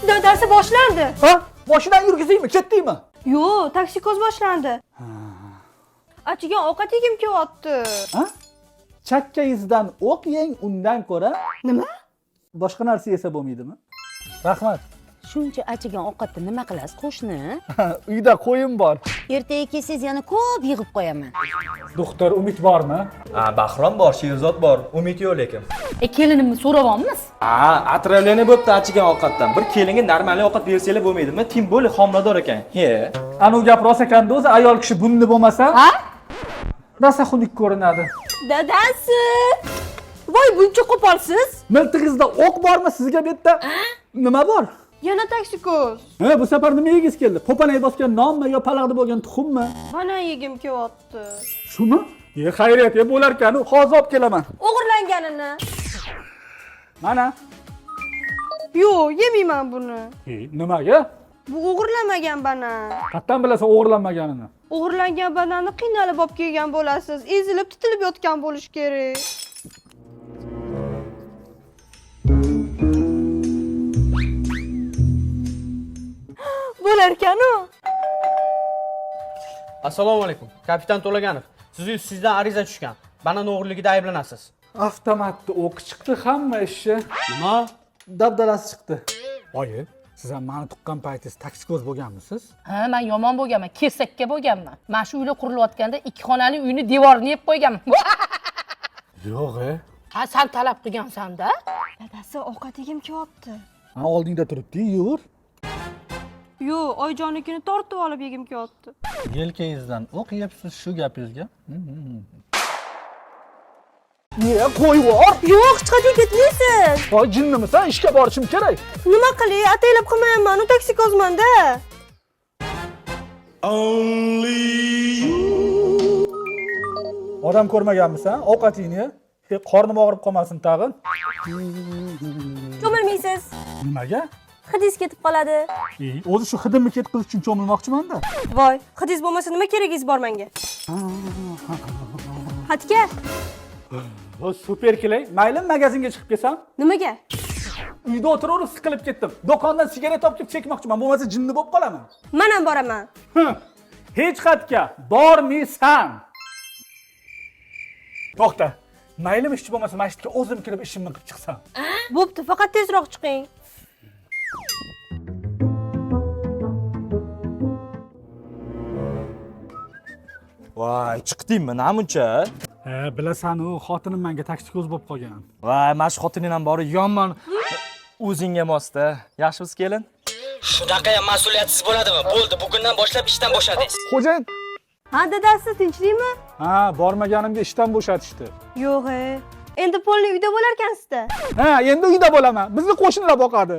Dadasi boshlandi. Ha? Mashinadan yurgizaymi? Ketdingmi? Yo'q, toksikoz boshlandi. Achigan ovqat yegim kelyapti. Ha? Chakkangizdan o'q yeng, undan ko'ra Nima? boshqa narsa yesa bo'lmaydimi? Rahmat. Shuncha achigan ovqatni nima qilasiz, qo'shni? Uyda qo'yim bor. Ertaga kelsangiz yana ko'p yig'ib qo'yaman. Doktor Umid bormi? Bahrom bor, Sherzod bor, Umid yo'q lekin. Kelinimni so'rayapmiz. Отравление bo'pti achigan ovqatdan. Bir kelinga normal ovqat bersanglar bo'lmaydimi? Tim bo'li homilador ekan. He. Ana u gap rost ekanda o'zi, ayol kishi bunni bo'lmasa, Ha? rosa xunuk ko'rinadi. Dadasi! Voy, buncha qo'polsiz? Miltig'ingizda o'q bormi sizga bu yerda? Nima bor? Yana toksikoz. Ha, bu safar nima yegingiz keldi? Po'panay bosgan nonmi yo palag'da bo'lgan tuxummi? Banan yegim kelyapti. Shumi? Xayriyat, bo'lar ekan, hozir olib kelaman. O'g'irlanganini. Mana. Yo'q, yemayman buni. Nimaga? Bu o'g'irlamagan banan. Qattan bilasan o'g'irlanmaganini? O'g'irlangan bananni qiynalib olib kelgan bo'lasiz. Ezilib, titilib yotgan bo'lish kerak. Bo'lar ekan-ku. Assalomu alaykum. Kapitan To'laganov. Sizdan ariza tushgan. Banan o'g'irligida ayblanasiz. Avtomatda o'q chiqdi, hamma ishi. Nima? Dabdalasi chiqdi. Oyi, siz ham meni tuqqan paytingiz toksikoz bo'lganmisiz? Ha, men yomon bo'lganman, kesakka bo'lganman. Mana shu uylar qurilayotganda ikki xonali uyni devorini yeb qo'yganman. Yo'q. Ha, sen talab qilgansan-da? Dadasi, ovqat yegim kelyapti. Ha, oldingda turibdi, yur. Yo'q, oyijonikini tortib olib yegim kelyapti. Yelkangizdan o'q yeyapsiz shu gapingizga. Niye qo'yvor? Yo'q, hech qachon ketmaysiz. Voy, jinnimisan? Ishga borishim kerak. Nima qilay? Ataylab qilmayapman, u toksikozman-da. Odam ko'rmaganmisan? Ovqatingni. Qornim og'rib qolmasin tag'in. Cho'milmaysiz. Nimaga? Hidingiz ketib qoladi. O'zi shu hidimni ketqizish uchun cho'milmoqchiman-da. Voy, hidingiz bo'lmasa nima keragingiz bor menga? Xatga? O super kelay. Mayli, magazinga chiqib kelsam? Nimaga? Uyda o'tirib siqilib ketdim. Do'kondan sigaret olib kelib chekmoqchiman. Bo'lmasa jinni bo'lib qolaman. Men ham boraman. Hech qatga bormaysan. To'xta. Maylimi ish bo'lmasa masjidga o'zim kirib ishimni qilib chiqsam. Bo'pti, faqat tezroq chiqing. Voy, chiqdingmi? Namuncha? Bilasan-ku, xotinim menga toksikoz bo'lib qolgan. Voy, mana shu xotining ham bori yomon. O'zingga mosda. Yaxshimisiz kelin? Shunaqa ham mas'uliyatsiz bo'ladimi? Bo'ldi, bugundan boshlab ishdan bo'shadingiz. Xo'jayin. Ha, dadasi, tinchlikmi? Ha, bormaganimga ishdan bo'shatishdi. Yo'q, endi polni uyda bo'lar ekansizda. Ha, endi uyda bo'laman. Bizni qo'shnilar boqadi.